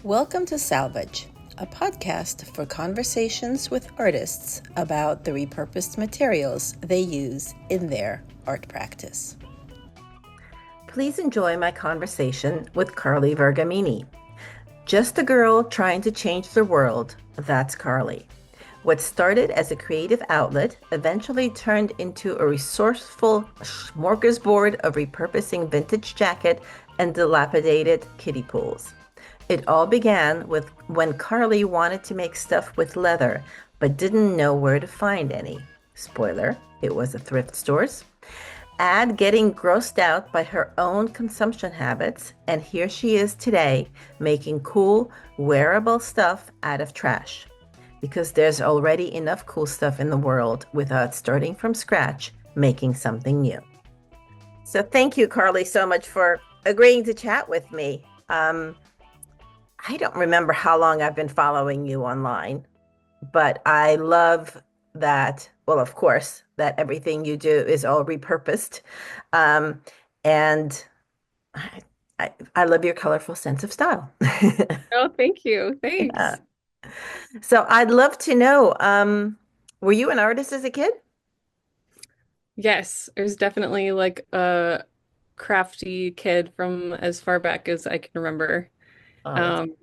Welcome to Salvage, a podcast for conversations with artists about the repurposed materials they use in their art practice. Please enjoy my conversation with Carli Vergamini. Just a girl trying to change the world, that's Carli. What started as a creative outlet eventually turned into a resourceful smorgasbord of repurposing vintage jacket and dilapidated kiddie pools. It all began with when Carli wanted to make stuff with leather, but didn't know where to find any. Spoiler, it was at thrift stores. Add getting grossed out by her own consumption habits, and here she is today, making cool, wearable stuff out of trash. Because there's already enough cool stuff in the world without starting from scratch, making something new. So thank you, Carli, so much for agreeing to chat with me. I don't remember how long I've been following you online, but I love that, well, of course, that everything you do is all repurposed. And I love your colorful sense of style. Oh, thank you. Yeah. Thanks. So I'd love to know, were you an artist as a kid? Yes, I was definitely like a crafty kid from as far back as I can remember. Oh, that's Um,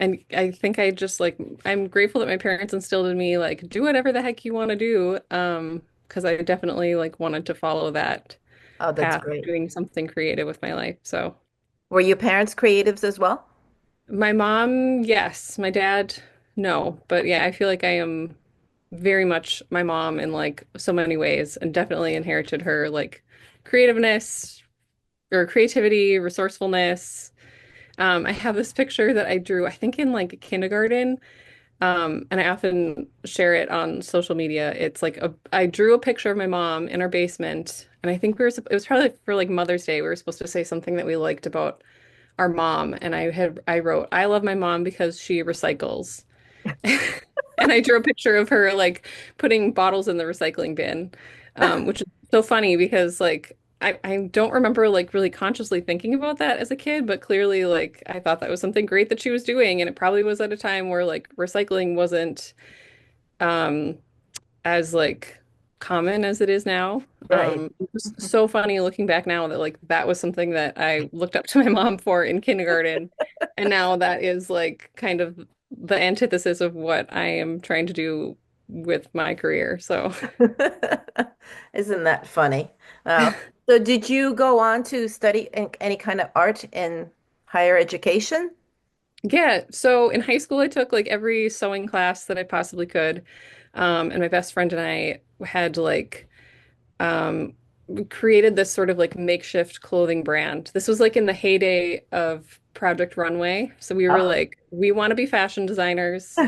and I think I just like I'm grateful that my parents instilled in me like do whatever the heck you want to do. Because I definitely like wanted to follow that oh, that's path of great. doing something creative with my life. So Were your parents creatives as well? my mom, yes, my dad, no. But yeah, I feel like I am very much my mom in like so many ways and definitely inherited her like creativeness or creativity, resourcefulness. I have this picture that I drew, I think in like kindergarten, and I often share it on social media. It's like I drew a picture of my mom in our basement, and I think it was probably for like Mother's Day. We were supposed to say something that we liked about our mom, and I wrote, I love my mom because she recycles. And I drew a picture of her like putting bottles in the recycling bin, which is so funny because like I don't remember like really consciously thinking about that as a kid, but clearly like I thought that was something great that she was doing, and it probably was at a time where like recycling wasn't um, as like common as it is now. Right. It's so funny looking back now that like that was something that I looked up to my mom for in kindergarten, and now that is like kind of the antithesis of what I am trying to do with my career. So Isn't that funny? Oh, so did you go on to study any kind of art in higher education? yeah, so in high school I took like every sewing class that I possibly could. And my best friend and I had like we created this sort of like makeshift clothing brand. This was like in the heyday of Project Runway. So we were Oh. like, we want to be fashion designers.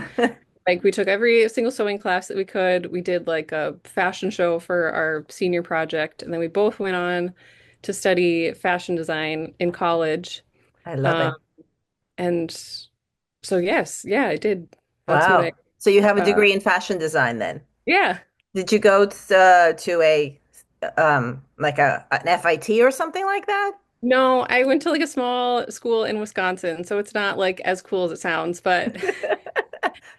Like we took every single sewing class that we could. We did like a fashion show for our senior project, and then we both went on to study fashion design in college. I love Um, it. and so yes, yeah, I did. That's what I Wow. So you have a uh degree in fashion design then? yeah. Did you go to a like an FIT or something like that? No, I went to like a small school in Wisconsin, so it's not like as cool as it sounds, but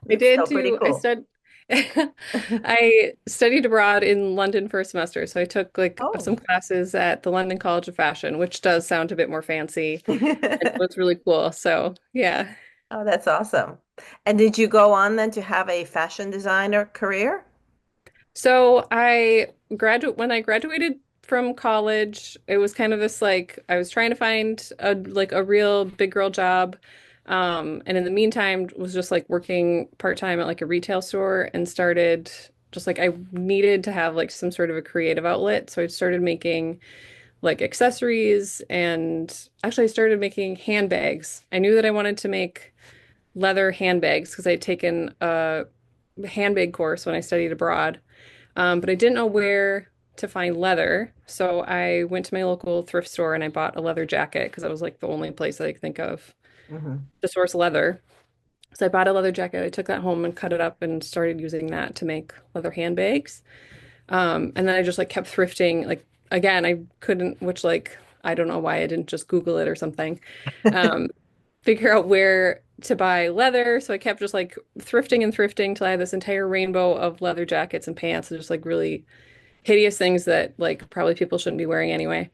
I That's did still pretty do I cool. stud I studied abroad in London for a semester, so I took like some Oh. classes at the London College of Fashion, which does sound a bit more fancy. It was really cool. So, yeah. Oh, that's awesome. And did you go on then to have a fashion designer career? So, I graduated from college, it was kind of this like I was trying to find a real big girl job. And in the meantime was just like working part-time at like a retail store and started just like I needed to have like some sort of a creative outlet. So I started making like accessories and actually I started making handbags. I knew that I wanted to make leather handbags because I'd taken a handbag course when I studied abroad. But I didn't know where to find leather. So I went to my local thrift store and I bought a leather jacket because that was like the only place that I could think of Hmm. to source leather. So I bought a leather jacket. I took that home and cut it up and started using that to make leather handbags. And then I just like kept thrifting. Like again, I couldn't, which like I don't know why I didn't just Google it or something. Um, Figure out where to buy leather. So I kept just like thrifting and thrifting till I had this entire rainbow of leather jackets and pants and just like really hideous things that like probably people shouldn't be wearing anyway.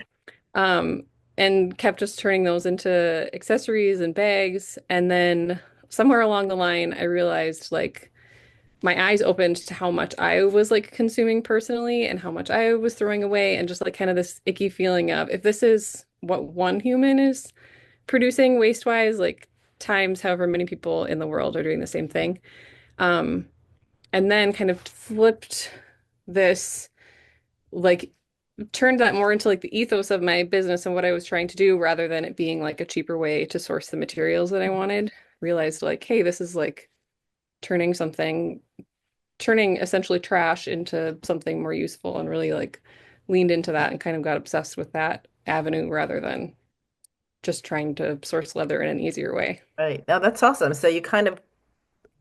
Um, and kept just turning those into accessories and bags. And then somewhere along the line, I realized like my eyes opened to how much I was like consuming personally and how much I was throwing away and just like kind of this icky feeling of if this is what one human is producing waste-wise, like times however many people in the world are doing the same thing. Um, and then kind of flipped this, like turned that more into like the ethos of my business and what I was trying to do rather than it being like a cheaper way to source the materials that I wanted. Realized like, hey, this is like turning something, turning essentially trash into something more useful and really like leaned into that and kind of got obsessed with that avenue rather than just trying to source leather in an easier way. Right. Now that's awesome. So you kind of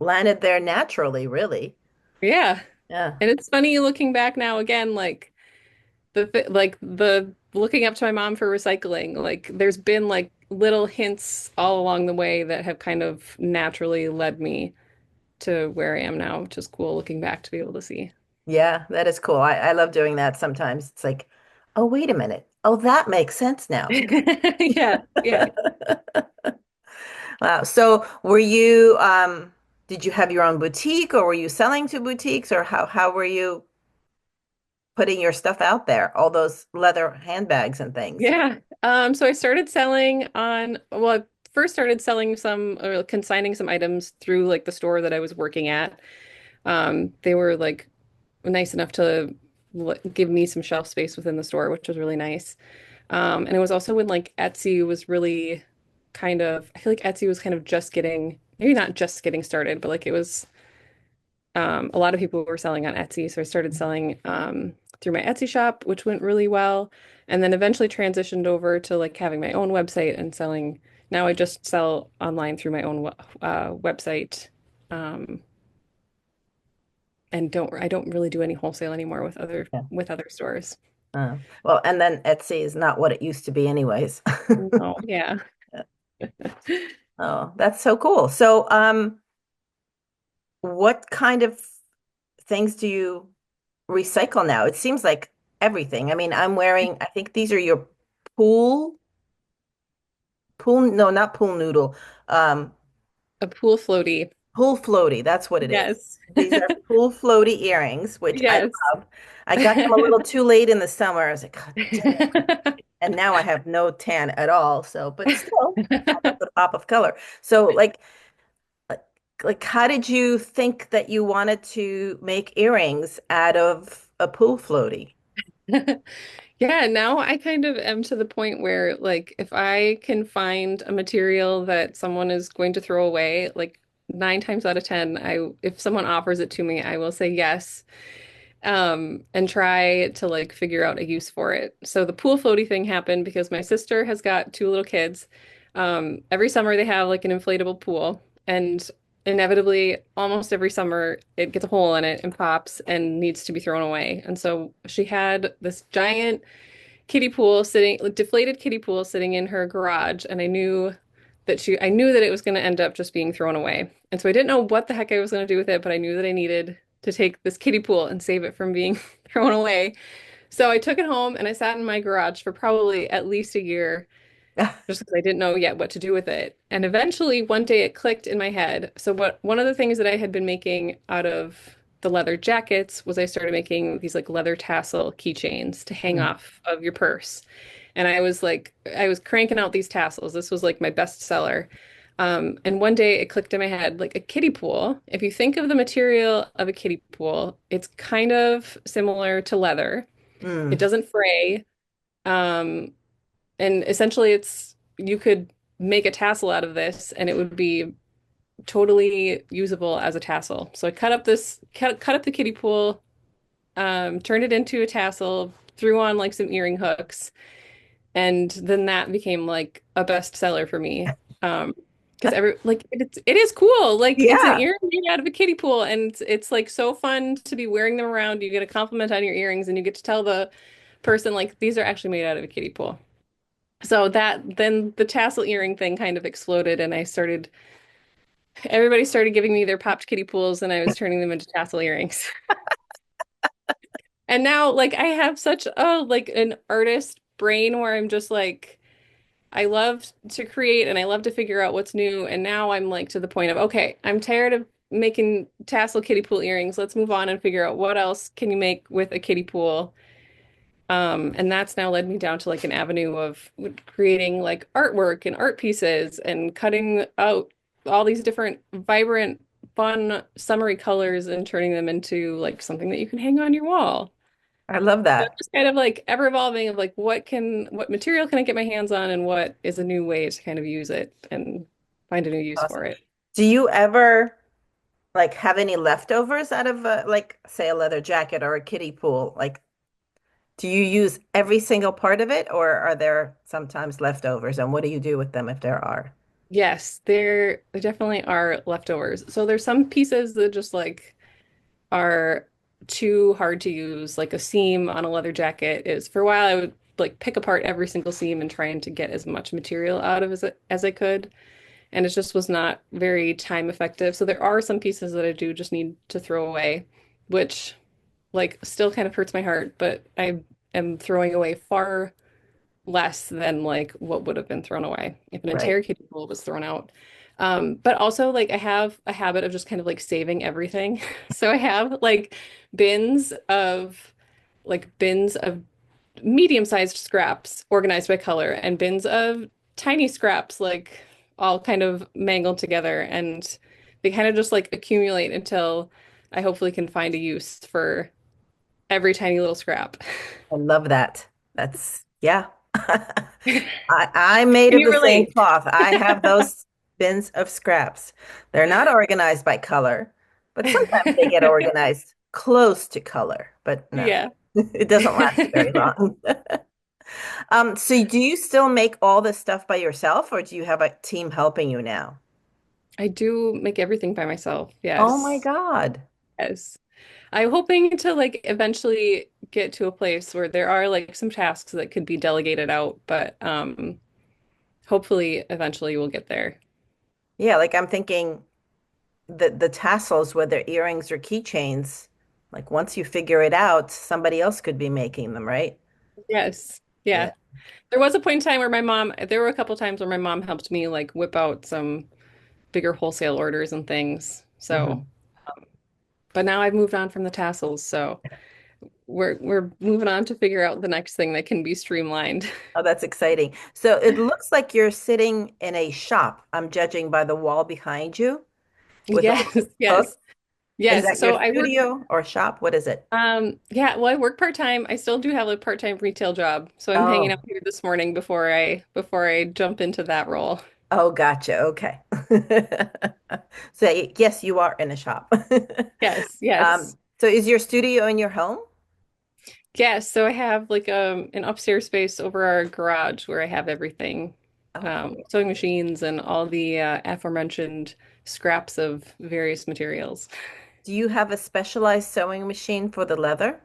landed there naturally, really. Yeah. Yeah. And it's funny looking back now again, like like the looking up to my mom for recycling, like there's been like little hints all along the way that have kind of naturally led me to where I am now, which is cool looking back to be able to see. Yeah, that is cool. I love doing that sometimes. It's like, oh, wait a minute. Oh, that makes sense now. Yeah, yeah. Wow. So were you did you have your own boutique or were you selling to boutiques or how were you putting your stuff out there? All those leather handbags and things. Yeah. So I started selling on, well, I first started selling some or consigning some items through like the store that I was working at. They were like nice enough to give me some shelf space within the store, which was really nice. And it was also when like Etsy was really kind of, I feel like Etsy was kind of just getting, maybe not just getting started, but like it was, a lot of people were selling on Etsy. So I started selling through my Etsy shop, which went really well. And then eventually transitioned over to like having my own website and selling. Now I just sell online through my own website. Um, and I don't really do any wholesale anymore Yeah. with other stores. Well, and then Etsy is not what it used to be anyways. No, yeah. Oh, that's so cool. So, what kind of things do you recycle now? It seems like everything. I mean, I'm wearing, I think these are your pool, no, not pool noodle, um, A pool floaty. pool floaty. That's what it is. Yes. These are pool floaty earrings, which I Yes. love. I got them a little too late in the summer. I was like, God dang it. And now I have no tan at all. So, but still, with the pop of color. So, like, how did you think that you wanted to make earrings out of a pool floaty? Yeah, now I kind of am to the point where, like, if I can find a material that someone is going to throw away, like 9 times out of 10, if someone offers it to me, I will say yes, and try to like figure out a use for it. So the pool floaty thing happened because my sister has got two little kids. Every summer they have like an inflatable pool, and inevitably, almost every summer, it gets a hole in it and pops and needs to be thrown away. And so she had this giant kiddie pool sitting, like, deflated kiddie pool sitting in her garage, and I knew that it was going to end up just being thrown away. And so I didn't know what the heck I was going to do with it, but I knew that I needed to take this kiddie pool and save it from being thrown away. So I took it home and I sat in my garage for probably at least a year just because I didn't know yet what to do with it. And eventually one day it clicked in my head. So one of the things that I had been making out of the leather jackets was I started making these like leather tassel keychains to hang Mm, off of your purse. And I was cranking out these tassels. This was like my best seller. And one day it clicked in my head, like a kiddie pool. If you think of the material of a kiddie pool, it's kind of similar to leather. It mm. doesn't fray. Um, and essentially you could make a tassel out of this and it would be totally usable as a tassel. So I cut up the kiddie pool, turned it into a tassel, threw on like some earring hooks, and then that became like a bestseller for me. Because it is cool. Like it's an Yeah. earring made out of a kiddie pool, and it's like so fun to be wearing them around. You get a compliment on your earrings, and you get to tell the person like these are actually made out of a kiddie pool. So that then the tassel earring thing kind of exploded, and I started Everybody started giving me their popped kiddie pools, and I was turning them into tassel earrings. And now, like, I have such a like an artist brain where I'm just like, I love to create and I love to figure out what's new. And now I'm like to the point of, okay, I'm tired of making tassel kiddie pool earrings. Let's move on and figure out what else can you make with a kiddie pool. And that's now led me down to like an avenue of creating like artwork and art pieces and cutting out all these different vibrant, fun, summery colors and turning them into like something that you can hang on your wall. I love So that. just kind of like ever evolving of like what material can I get my hands on and what is a new way to kind of use it and find a new use for Awesome. it. Do you ever like have any leftovers out of like say a leather jacket or a kiddie pool? Like, do you use every single part of it, or are there sometimes leftovers? And what do you do with them if there are? Yes, there definitely are leftovers. So there's some pieces that just like are too hard to use. Like a seam on a leather jacket is for a while I would like pick apart every single seam and trying to get as much material out of as I could. And it just was not very time effective. So there are some pieces that I do just need to throw away, which like still kind of hurts my heart, but I am throwing away far less than like what would have been thrown away if an Right. entire kiddie pool was thrown out. But also like I have a habit of just kind of like saving everything. So I have like bins of bins of medium-sized scraps organized by color and bins of tiny scraps like all kind of mangled together and they kind of just like accumulate until I hopefully can find a use for every tiny little scrap. I love that. That's yeah. I'm made Can of you the same relate? cloth. I have those bins of scraps. They're not organized by color, but sometimes they get organized close to color, but no, Yeah. it doesn't last very long. So do you still make all this stuff by yourself, or do you have a team helping you now? I do make everything by myself. Oh my Yes. God. Yes. I'm hoping to like eventually get to a place where there are like some tasks that could be delegated out, but hopefully eventually we'll get there. Yeah, like I'm thinking the tassels, whether earrings or keychains, like once you figure it out, somebody else could be making them, right? Yes. Yeah. Yeah. There was a point in time where there were a couple times where my mom helped me like whip out some bigger wholesale orders and things. So, Mhm. but now I've moved on from the tassels, so we're moving on to figure out the next thing that can be streamlined. Oh, that's exciting. So it looks like you're sitting in a shop. I'm judging by the wall behind you with all Yes, the books. yes. Is Yes. that your So I work studio or shop? What is it? yeah, well I work part-time. I still do have a part-time retail job. So I'm hanging out Oh, here this morning before I jump into that role. oh, gotcha. Okay. So yes, you are in a shop. Yes, yes. So is your studio in your home? Yes, so I have like an upstairs space over our garage where I have everything. Oh, cool. Sewing machines and all the aforementioned scraps of various materials. Do you have a specialized sewing machine for the leather?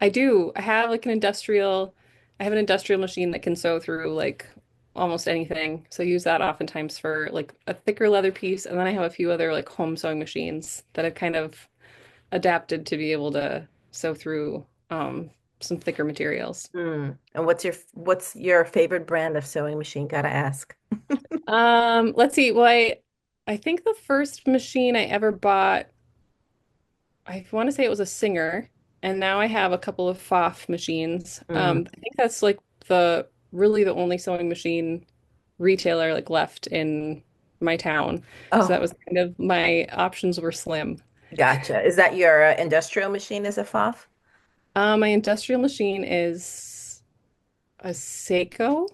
I do. I have an industrial machine that can sew through like almost anything. So I use that oftentimes for like a thicker leather piece. And then I have a few other like home sewing machines that I've kind of adapted to be able to sew through some thicker materials. And what's your favorite brand of sewing machine? Gotta ask. Let's see. I think the first machine I ever bought, I want to say it was a Singer, and now I have a couple of Pfaff machines. Mm. I think that's like the really the only sewing machine retailer like left in my town. So that Oh, was kind of my options were slim. gotcha. Is that your industrial machine is a FOF? My industrial machine is a Seiko.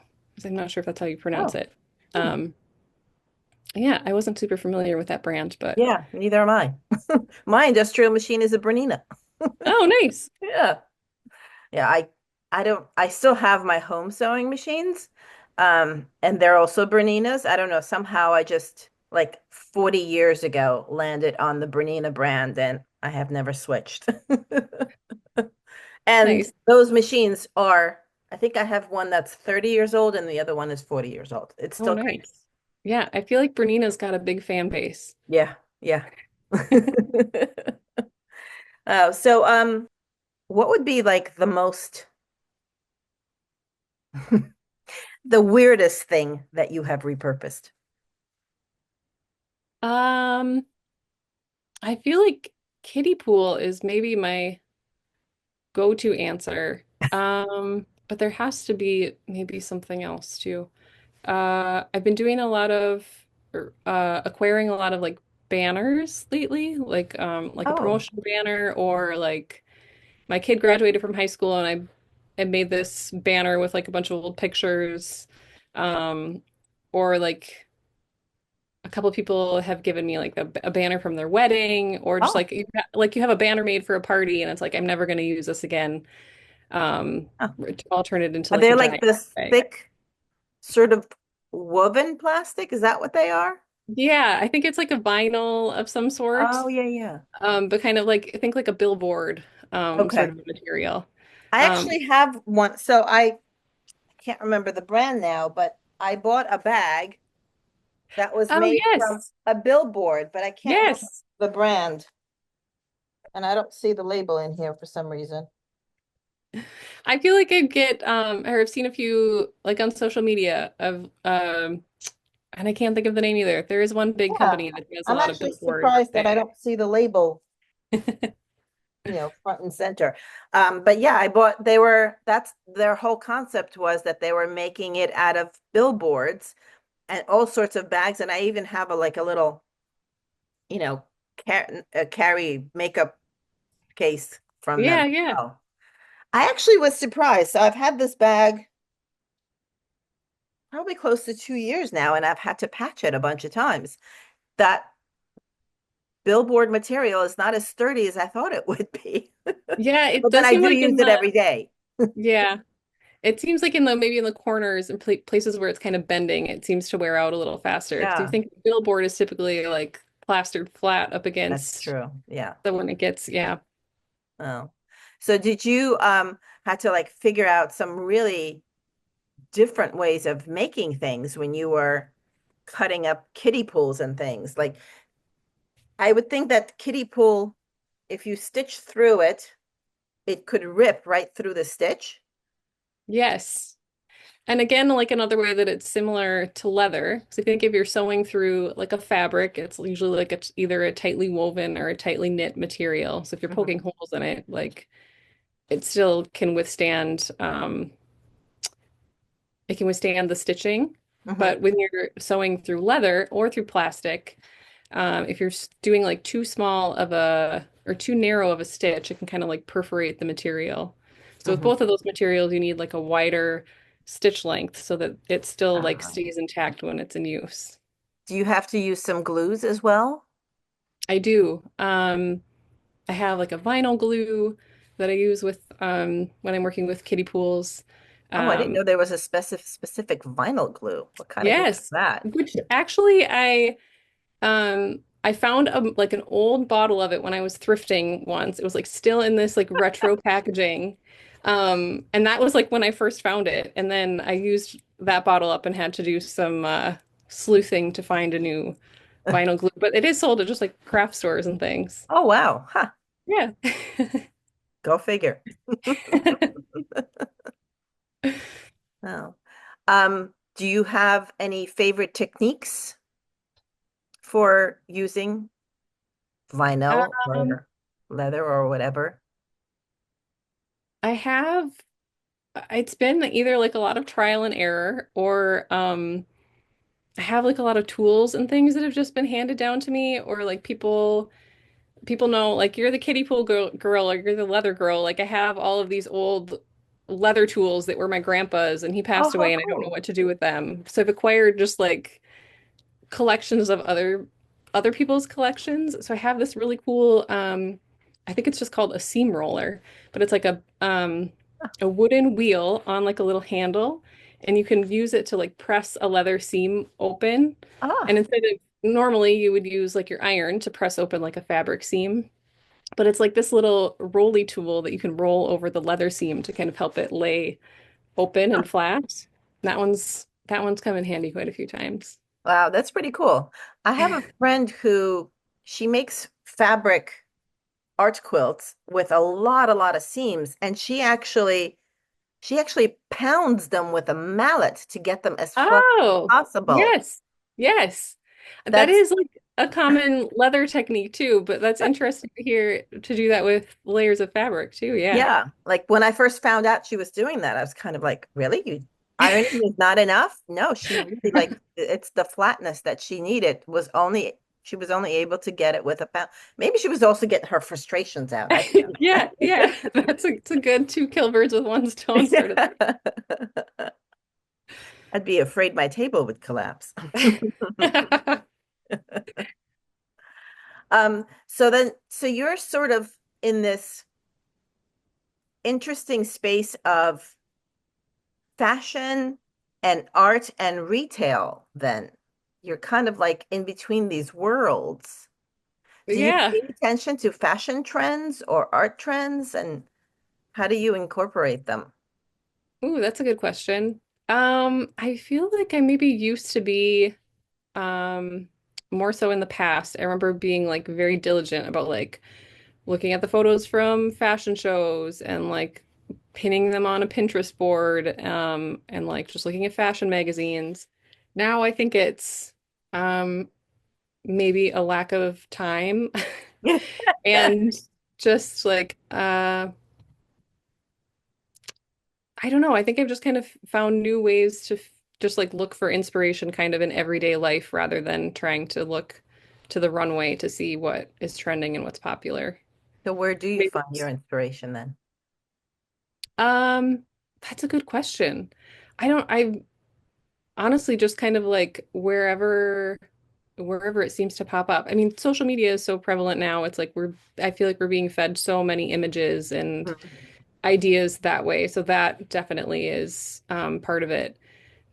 I'm not sure if that's how you pronounce Oh, it. hmm. Um, yeah, I wasn't super familiar with that brand, but Yeah, neither am I. My industrial machine is a Bernina. oh, nice. Yeah. Yeah, I still have my home sewing machines. And they're also Berninas. I don't know, somehow I just like 40 years ago landed on the Bernina brand and I have never switched. And Nice. those machines are, I think I have one that's 30 years old and the other one is 40 years old. It's Oh, still great. nice. Yeah, I feel like Bernina's got a big fan base. Yeah, yeah. So what would be like the most the weirdest thing that you have repurposed? Um, I feel like kiddie pool is maybe my go-to answer. But there has to be maybe something else too. I've been doing a lot of acquiring a lot of like banners lately, like a Oh, promotional banner or like my kid graduated from high school and I made this banner with like a bunch of old pictures. Um, or like a couple of people have given me like a banner from their wedding or just oh, like you have a banner made for a party and it's like I'm never going to use this again. oh. I'll turn it into Are like they a like giant this bag. thick sort of woven plastic? Is that what they are? Yeah, I think it's like a vinyl of some Oh, sort. yeah, yeah. But kind of like I think like a billboard sort Okay. of material. I Um, actually have one. So I can't remember the brand now, but I bought a bag that was oh made from yes. a billboard, but I can't remember Yes. the brand. And I don't see the label in here for some reason. I feel like I get or I've seen a few like on social media of and I can't think of the name either. There is one big Yeah, company that does a I'm lot of actually billboard surprised that I bags. don't see the label, front and center. But yeah, I bought, that's their whole concept was that they were making it out of billboards and all sorts of bags. And I even have like a little, you know, carry makeup case from them Yeah, as yeah. well. I actually was surprised. So I've had this bag probably close to 2 years now, and I've had to patch it a bunch of times. That billboard material is not as sturdy as I thought it would be. Yeah, it But then does I seem do like use in it the every day. yeah. It seems like in the maybe in the corners and places where it's kind of bending, it seems to wear out a little faster. Because you Yeah, think the billboard is typically like plastered flat up that's against true. Yeah. the when it gets, yeah. Oh. So did you had to like figure out some really different ways of making things when you were cutting up kiddie pools and things? Like I would think that kiddie pool, if you stitch through it, it could rip right through the stitch. Yes. And again, like another way that it's similar to leather. So I think if you're sewing through like a fabric, it's usually like it's either a tightly woven or a tightly knit material. So if you're Hmm. poking holes in it, like it still can withstand it can withstand the stitching. Hmm. But when you're sewing through leather or through plastic, if you're doing like too small of a or too narrow of a stitch, it can kind of like perforate the material. So with Hmm. both of those materials, you need like a wider stitch length so that it still like Uh, stays intact when it's in use. do you have to use some glues as well? I do. I have like a vinyl glue that I use with when I'm working with kiddie pools. Oh, I didn't Um, know there was a specific vinyl glue. What kind of glue is yes, that? which actually I found like an old bottle of it when I was thrifting once. It was like still in this like retro packaging. And that was like when I first found it. And then I used that bottle up and had to do some sleuthing to find a new vinyl glue. But it is sold at just like craft stores and things. Oh, wow. Huh. Yeah. Go figure. Oh. Do you have any favorite techniques for using vinyl Um, or leather or whatever? I have it's been either like a lot of trial and error or I have like a lot of tools and things that have just been handed down to me or like people know like you're the kiddie pool girl or you're the leather girl. Like I have all of these old leather tools that were my grandpa's and he Oh, passed how away and I don't know cool. what to do with them. So I've acquired just like collections of other people's collections. So I have this really cool I think it's just called a seam roller, but it's like a wooden wheel on like a little handle and you can use it to like press a leather seam open. And Ah, instead of normally you would use like your iron to press open like a fabric seam, but it's like this little rolly tool that you can roll over the leather seam to kind of help it lay open and flat. That one's come in handy quite a few times. Wow, that's pretty cool. I have a friend who she makes fabric art quilts with a lot of seams, and she actually pounds them with a mallet to get them as flush Oh, as possible. yes. Yes. That That's is like a common leather technique too, but that's interesting to hear to do that with layers of fabric too. Yeah. Yeah, like when I first found out she was doing that, I was kind of like, really? You ironing is not enough? No, she really like it's the flatness that she needed was only she was only able to get it with a pound. Maybe she was also getting her frustrations out. I don't Yeah, yeah. It's a good two kill birds with one stone sort of know. I'd be afraid my table would collapse. thing. So you're sort of in this interesting space of fashion and art and retail, then. You're kind of like in between these worlds. Do you Yeah. pay attention to fashion trends or art trends, and how do you incorporate them? Ooh, that's a good question. I feel like I maybe used to be um more so in the past. I remember being like very diligent about like looking at the photos from fashion shows and like pinning them on a Pinterest board, and like just looking at fashion magazines. Now I think it's um maybe a lack of time and just like I don't know. I think I've just kind of found new ways to just like look for inspiration kind of in everyday life rather than trying to look to the runway to see what is trending and what's popular. So where do you Maybe find your inspiration then? um that's a good question. I honestly just kind of like wherever it seems to pop up. I mean, social media is so prevalent now. It's like I feel like we're being fed so many images and Mhm. ideas that way. So that definitely is part of it.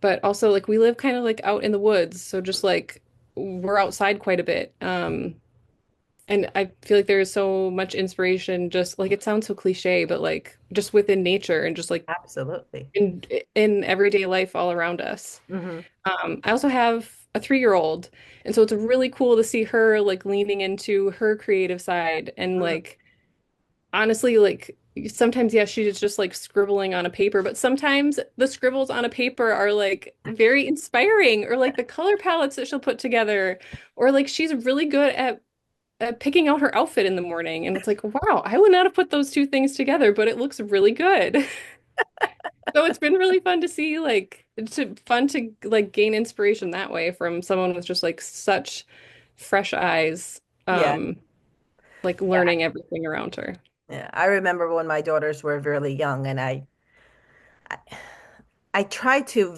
But also like we live kind of like out in the woods, so just like we're outside quite a bit. And I feel like there is so much inspiration just like it sounds so cliche, but like just within nature and just like Absolutely. in in everyday life all around us. Hmm. I also have a 3-year-old, and so it's really cool to see her like leaning into her creative side and Hmm. like honestly, like sometimes, yeah, she's just like scribbling on a paper, but sometimes the scribbles on a paper are like very inspiring, or like the color palettes that she'll put together, or like she's really good at picking out her outfit in the morning. And it's like, wow, I would not have put those two things together, but it looks really good. So it's been really fun to see, like, fun to like gain inspiration that way from someone with just like such fresh eyes, Yeah. like Yeah. learning everything around her. Yeah. I remember when my daughters were really young, and I, I tried to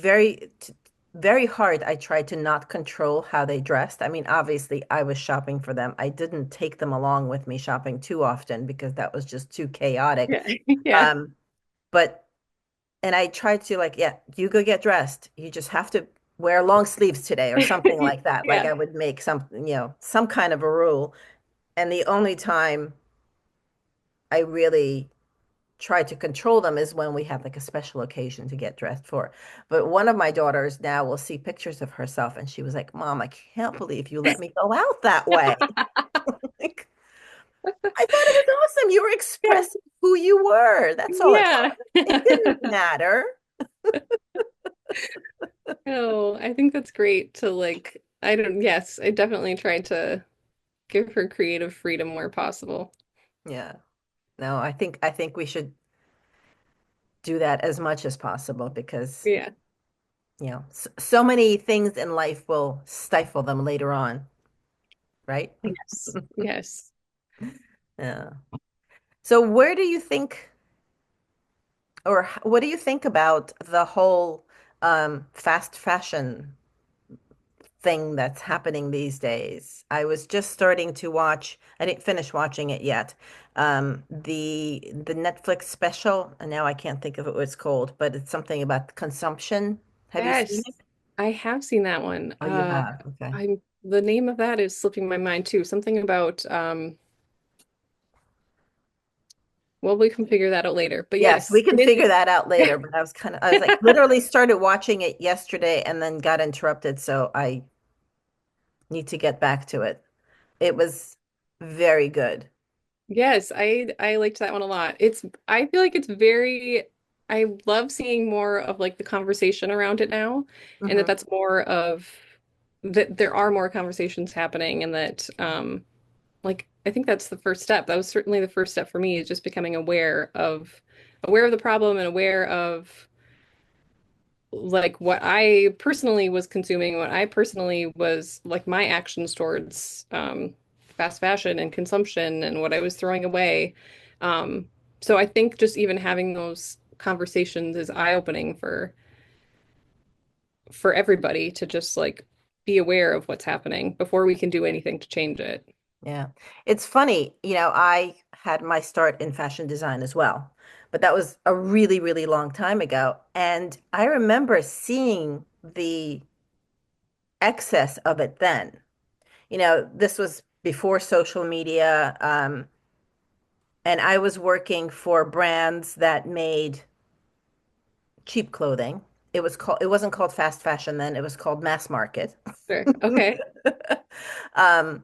very hard. I tried to not control how they dressed. I mean, obviously, I was shopping for them. I didn't take them along with me shopping too often because that was just too chaotic. Yeah. Yeah. Um, but and I tried to like, yeah, you go get dressed. You just have to wear long sleeves today or something like that. Like Yeah. I would make some kind of a rule. And the only time I really try to control them is when we have like a special occasion to get dressed for. But one of my daughters now will see pictures of herself and she was like, Mom, I can't believe you let me go out that way. Like, I thought it was awesome. You were Yeah. expressing who you were. That's all it Yeah. was. It didn't matter. Oh, I think that's great to like, I don't, yes, I definitely try to give her creative freedom where possible. Yeah. No, I think we should do that as much as possible because, Yeah. so many things in life will stifle them later on, right? Yes. Yes. Yeah. So where do you think, or what do you think about the whole fast fashion thing that's happening these days? I was just starting to watch, I didn't finish watching it yet. The Netflix special, and now I can't think of it what it's called, but it's something about consumption. Have you seen Yes. it? I have seen that one. Oh, you have. Okay. The name of that is slipping my mind too. Something about well, we can figure that out later. But Yes, we yes, can it figure that out is. later, but I was like literally started watching it yesterday and then got interrupted. So I need to get back to it. It was very good. Yes, I liked that one a lot. I feel like it's very I love seeing more of like the conversation around it now, and that Hmm. that's more of that there are more conversations happening, and that like I think that's the first step. That was certainly the first step for me, is just becoming aware of the problem and aware of like what I personally was consuming, what I personally was like my actions towards fast fashion and consumption and what I was throwing away. Um, so I think just even having those conversations is eye-opening for everybody to just like be aware of what's happening before we can do anything to change it. Yeah. It's funny, I had my start in fashion design as well, but that was a really, really long time ago. And I remember seeing the excess of it then. This was before social media, and I was working for brands that made cheap clothing. It wasn't called fast fashion then, it was called mass market. Sure. Okay. Um,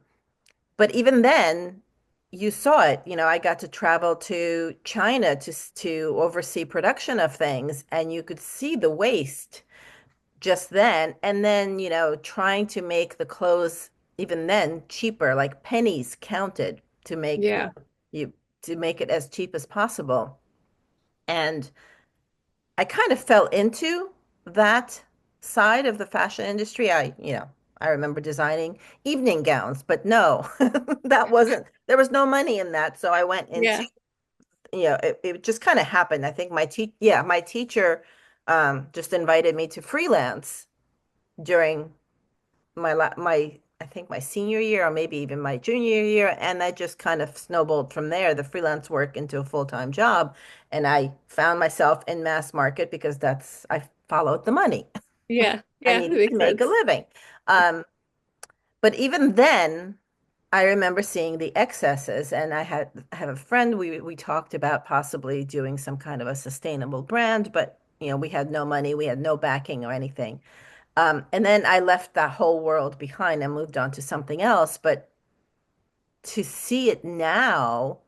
but even then, you saw it. I got to travel to China to oversee production of things, and you could see the waste just then. And then, trying to make the clothes even then cheaper, like pennies counted to make Yeah. you to make it as cheap as possible. And I kind of fell into that side of the fashion industry. I remember designing evening gowns, but no, there was no money in that. So I went into, Yeah. it just kind of happened. I think my teacher just invited me to freelance during I think my senior year or maybe even my junior year, and I just kind of snowballed from there, the freelance work into a full-time job, and I found myself in mass market because I followed the money. Yeah. I Yeah. It needed to makes make a sense. living. Um, but even then, I remember seeing the excesses, and I have a friend. We talked about possibly doing some kind of a sustainable brand, but we had no money, we had no backing or anything. And then I left that whole world behind and moved on to something else. But to see it now,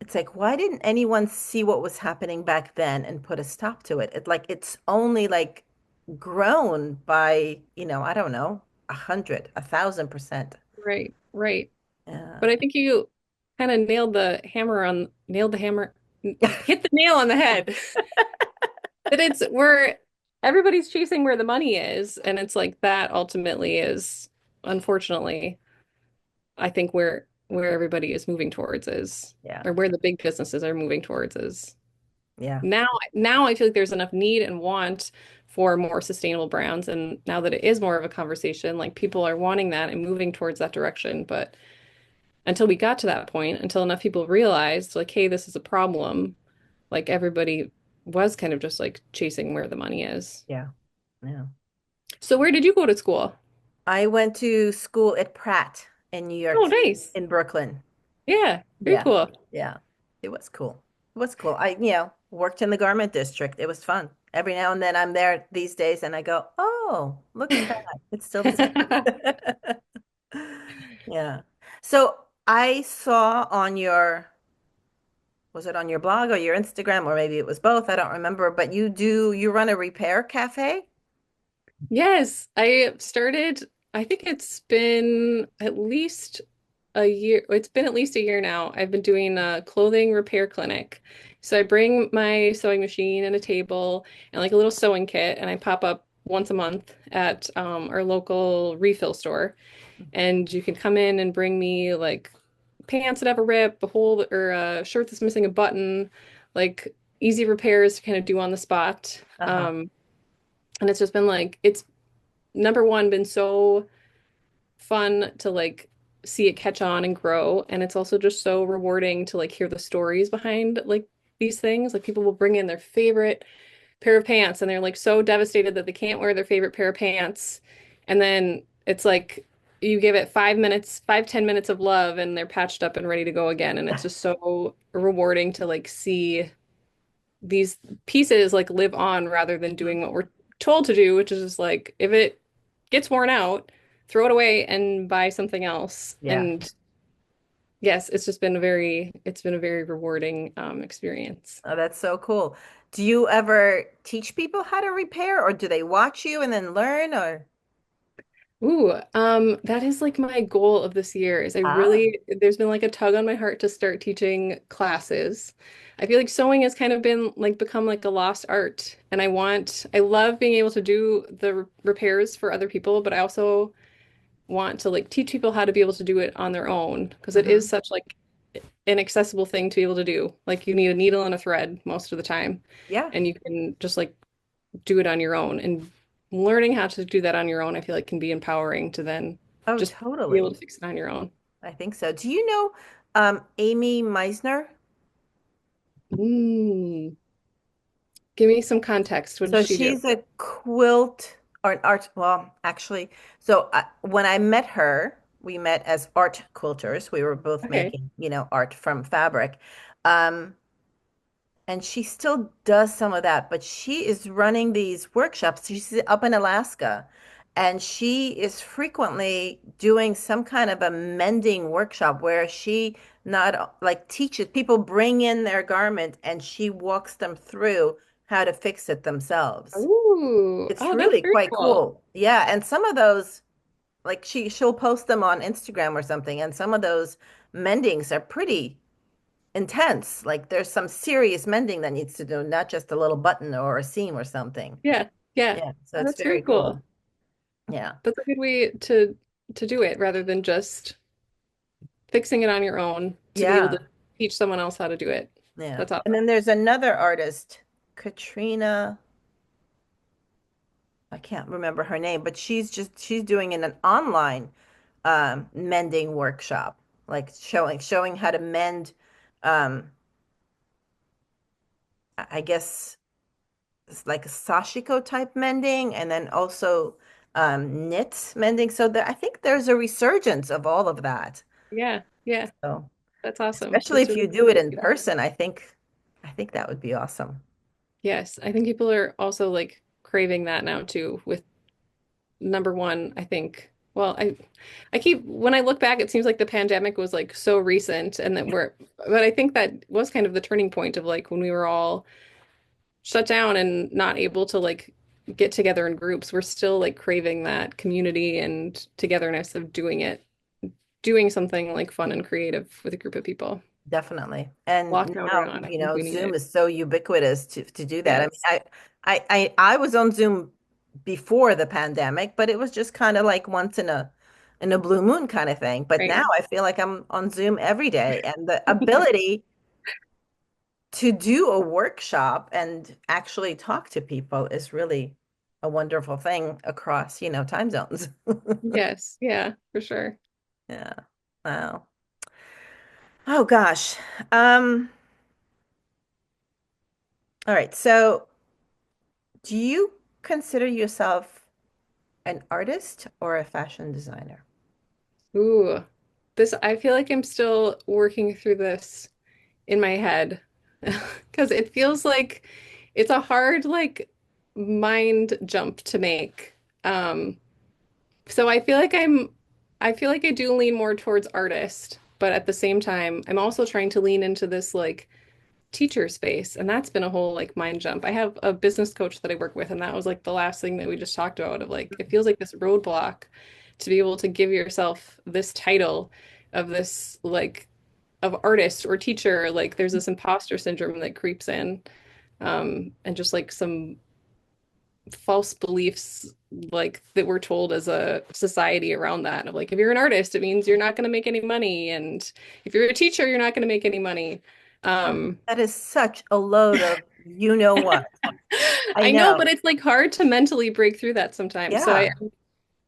it's like, why didn't anyone see what was happening back then and put a stop to it? It's only like grown by, I don't know, 100, 1,000%. Right. Right. Yeah. But I think you kind of nailed the hammer, hit the nail on the head. That it's where everybody's chasing where the money is, and it's like that ultimately is, unfortunately, I think where everybody is moving towards is, Yeah. or where the big businesses are moving towards is Yeah. now I feel like there's enough need and want for more sustainable brands, and now that it is more of a conversation, like people are wanting that and moving towards that direction, but until we got to that point, until enough people realized like, hey, this is a problem, like everybody was kind of just like chasing where the money is. Yeah. Yeah. So where did you go to school? I went to school at Pratt in New York Oh, City, nice. in Brooklyn. Yeah, very Yeah. cool. Yeah. It was cool. It was cool. Worked in the garment district. It was fun. Every now and then I'm there these days and I go, oh, look at that. It's still the same. Yeah. So I saw was it on your blog or your Instagram, or maybe it was both? I don't remember, but you run a repair cafe? Yes, I started, I think it's been at least a year. It's been at least a year now. I've been doing a clothing repair clinic. So I bring my sewing machine and a table and like a little sewing kit, and I pop up once a month at our local refill store. And you can come in and bring me like pants that have a rip, a hole, or a shirt that's missing a button, like easy repairs to kind of do on the spot. Uh-huh. And it's just been like, it's number one, been so fun to like see it catch on and grow. And it's also just so rewarding to like hear the stories behind like these things. Like people will bring in their favorite pair of pants and they're like so devastated that they can't wear their favorite pair of pants. And then it's like you give it 5 minutes, 5, 10 minutes of love and they're patched up and ready to go again. And it's just so rewarding to like see these pieces like live on rather than doing what we're told to do, which is just like if it gets worn out, throw it away and buy something else. Yeah. And yes, it's been a very rewarding experience. Oh, that's so cool. Do you ever teach people how to repair, or do they watch you and then learn, or? Ooh, that is like my goal of this year is Ah, there's been like a tug on my heart to start teaching classes. I feel like sewing has kind of been like become like a lost art. And I love being able to do the repairs for other people, but I also want to like teach people how to be able to do it on their own because it is hmm. such like an accessible thing to be able to do. Like you need a needle and a thread most of the time, Yeah. and you can just like do it on your own. And learning how to do that on your own, I feel like can be empowering to then Oh, just be able totally. to fix it on your own. I think so. Do you know Amy Meisner? Mm. Give me some context. What did So she do? she's a quilt or an art, well, actually, so when I met her, we met as art quilters. We were both Okay. making, art from fabric. Um, and she still does some of that, but she is running these workshops. She's up in Alaska, and she is frequently doing some kind of a mending workshop where she not like teaches people bring in their garment and she walks them through how to fix it themselves. Ooh, It's oh, that's really very quite cool. cool. Yeah, and some of those like she'll post them on Instagram or something, and some of those mendings are pretty intense. Like there's some serious mending that needs to do, not just a little button or a seam or something. Yeah, yeah. Yeah, so Oh, it's that's very very cool. cool. Yeah. That's a good way to do it rather than just fixing it on your own to be able to Yeah. teach someone else how to do it. Yeah. That's And awesome. then there's another artist, Katrina, I can't remember her name, but she's doing an online mending workshop, like showing how to mend um I guess it's like a sashiko type mending and then also knit mending. So I think there's a resurgence of all of that. Yeah, yeah. So That's awesome. especially That's if really you do cool it to in see that. person, I think that would be awesome. Yes, I think people are also like craving that now too with number one, I think. Well, I keep when I look back, it seems like the pandemic was like so recent and that we're but I think that was kind of the turning point of like when we were all shut down and not able to like get together in groups. We're still like craving that community and togetherness of doing something like fun and creative with a group of people. Definitely. And Lockdown or now, not, I think we need Zoom it. is so ubiquitous to do that. I mean, Yes. I was on Zoom before the pandemic, but it was just kind of like once in a blue moon kind of thing. But now Right. I feel like I'm on Zoom every day, and the ability to do a workshop and actually talk to people is really a wonderful thing across, time zones. Yes. Yeah, for sure. Yeah. Wow. Oh gosh. Um, all right. So do you consider yourself an artist or a fashion designer? Ooh. I feel like I'm still working through this in my head because it feels like it's a hard like mind jump to make. Um, so I feel like I do lean more towards artist, but at the same time, I'm also trying to lean into this like teacher space, and that's been a whole like mind jump. I have a business coach that I work with, and that was like the last thing that we just talked about of like it feels like this roadblock to be able to give yourself this title of this like of artist or teacher, like there's this imposter syndrome that creeps in, and just like some false beliefs like that we're told as a society around that of like if you're an artist, it means you're not going to make any money, and if you're a teacher, you're not going to make any money. Oh, Um, that is such a load of you know what. I I know, but know. it's like hard to mentally break through that sometimes. Yeah,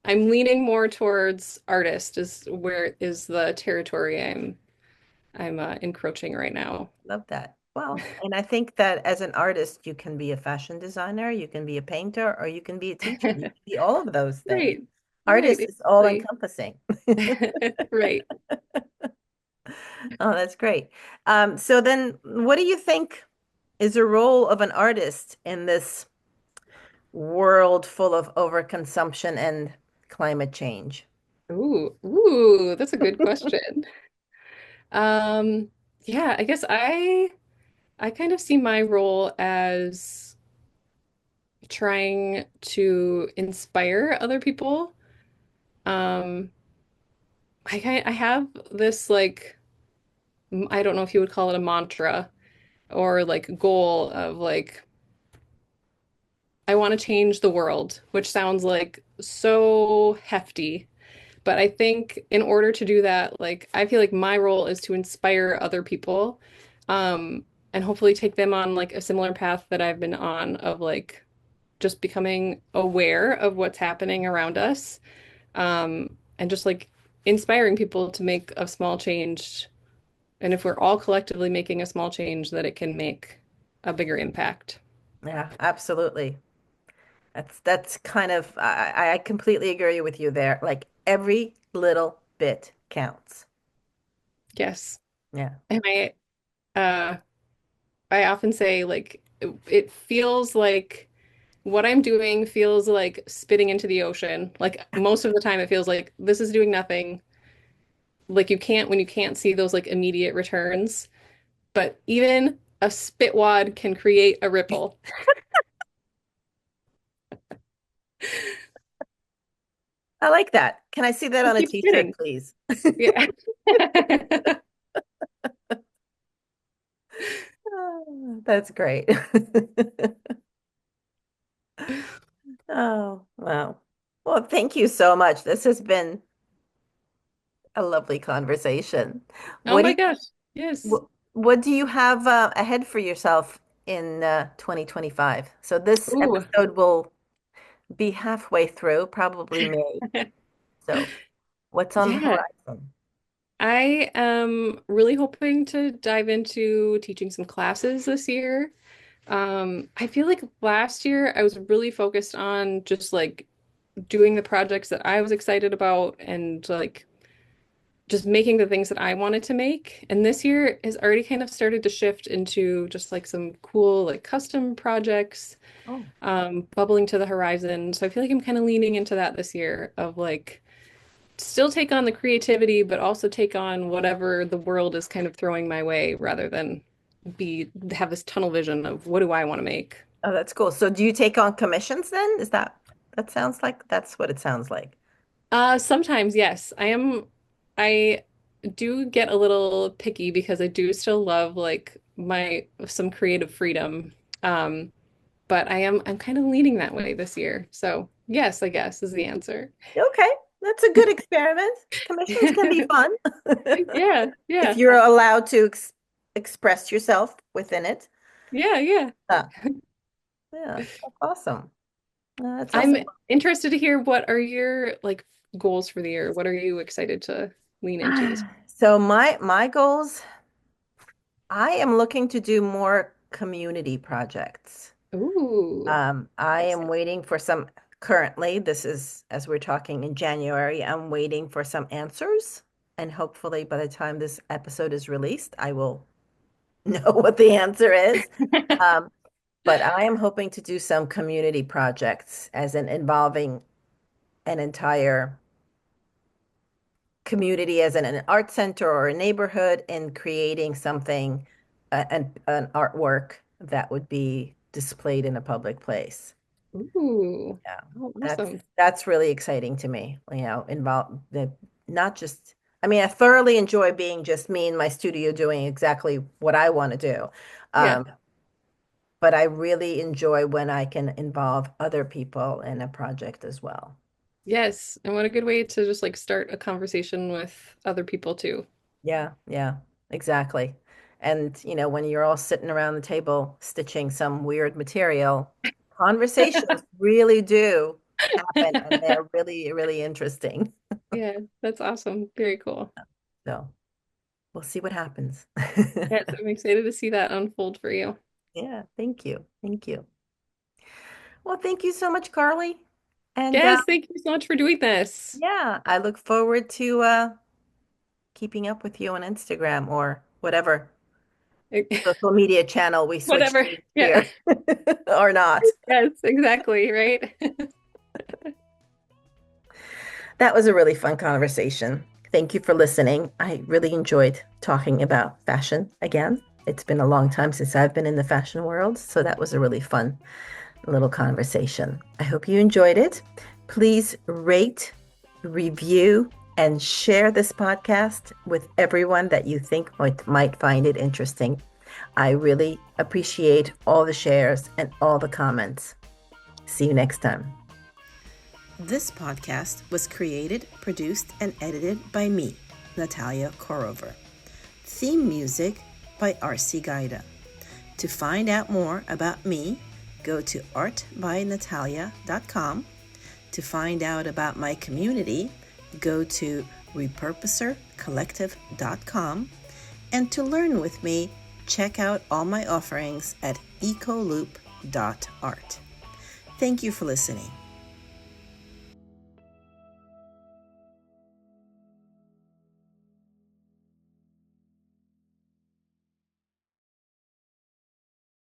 I'm leaning more towards artist is where is the territory I'm encroaching right now. love that. Well, and I think that as an artist, you can be a fashion designer, you can be a painter, or you can be a teacher. You can be all of those things. Right. Right, Artist is all exactly. encompassing. Right. Oh, that's great. So then what do you think is the role of an artist in this world full of overconsumption and climate change? Ooh, that's a good question. Um, yeah, I guess I kind of see my role as trying to inspire other people. Um, I have this like I don't know if you would call it a mantra or like goal of like I want to change the world, which sounds like so hefty. But I think in order to do that, like I feel like my role is to inspire other people, and hopefully take them on like a similar path that I've been on of like just becoming aware of what's happening around us, and just like inspiring people to make a small change. And if we're all collectively making a small change, that it can make a bigger impact. Yeah, absolutely. That's kind of I completely agree with you there. Like every little bit counts. Yes. Yeah. And uh, I often say like it feels like what I'm doing feels like spitting into the ocean. Like most of the time it feels like this is doing nothing. Like you can't when you can't see those like immediate returns. But even a spit wad can create a ripple. I like that. Can I see that on It a keeps t-shirt, spitting. please? Yeah. Oh, that's great. Oh, wow. Well, thank you so much. This has been a lovely conversation. Oh What do my you, gosh. Yes. what do you have ahead for yourself in 2025? So this Ooh. episode will be halfway through, probably May. So what's on the Yeah. horizon? I am really hoping to dive into teaching some classes this year. I feel like last year I was really focused on just like doing the projects that I was excited about and like just making the things that I wanted to make. And this year has already kind of started to shift into just like some cool like custom projects, Oh, bubbling to the horizon. So I feel like I'm kind of leaning into that this year of like still take on the creativity, but also take on whatever the world is kind of throwing my way rather than be have this tunnel vision of what do I want to make. oh, that's cool. So do you take on commissions then? Is that sounds like that's what it sounds like. Sometimes, yes. I do get a little picky because I do still love like my some creative freedom. Um, but I'm kind of leaning that way this year. So yes, I guess is the answer. Okay, that's a good experiment. Commissions can be fun. Yeah, If yeah, you're allowed to express yourself within it. yeah, yeah. Yeah, yeah, that's awesome. That's I'm also interested to hear what are your like goals for the year? What are you excited to lean into this? so my goals, I am looking to do more community projects. Ooh, I yes. am waiting for some, currently, this is as we're talking in January, I'm waiting for some answers. And hopefully by the time this episode is released, I will know what the answer is. Um, but I am hoping to do some community projects as in involving an entire community as in an art center or a neighborhood in creating something, an artwork that would be displayed in a public place. Ooh, Yeah, oh, that's awesome. that's really exciting to me. Involve the not just. I mean, I thoroughly enjoy being just me in my studio doing exactly what I want to do. Yeah. Um, but I really enjoy when I can involve other people in a project as well. Yes. And what a good way to just like start a conversation with other people too. Yeah, yeah, exactly. And when you're all sitting around the table stitching some weird material, conversations really do happen and they're really, really interesting. Yeah, that's awesome. Very cool. So we'll see what happens. Yes, I'm excited to see that unfold for you. Yeah, thank you. Thank you. Well, thank you so much, Carly. And Yes, thank you so much for doing this. yeah, I look forward to keeping up with you on Instagram or whatever social media channel we switch Whatever. to Yeah. here or not. Yes, exactly, right? That was a really fun conversation. Thank you for listening. I really enjoyed talking about fashion again. It's been a long time since I've been in the fashion world, so that was a really fun little conversation. I hope you enjoyed it. Please rate, review, and share this podcast with everyone that you think might find it interesting. I really appreciate all the shares and all the comments. See you next time. This podcast was created, produced, and edited by me, Natalia Korover. Theme music by R.C. Gaida. To find out more about me, go to artbynatalia.com. To find out about my community, go to repurposercollective.com. And to learn with me, check out all my offerings at ecoloop.art. Thank you for listening.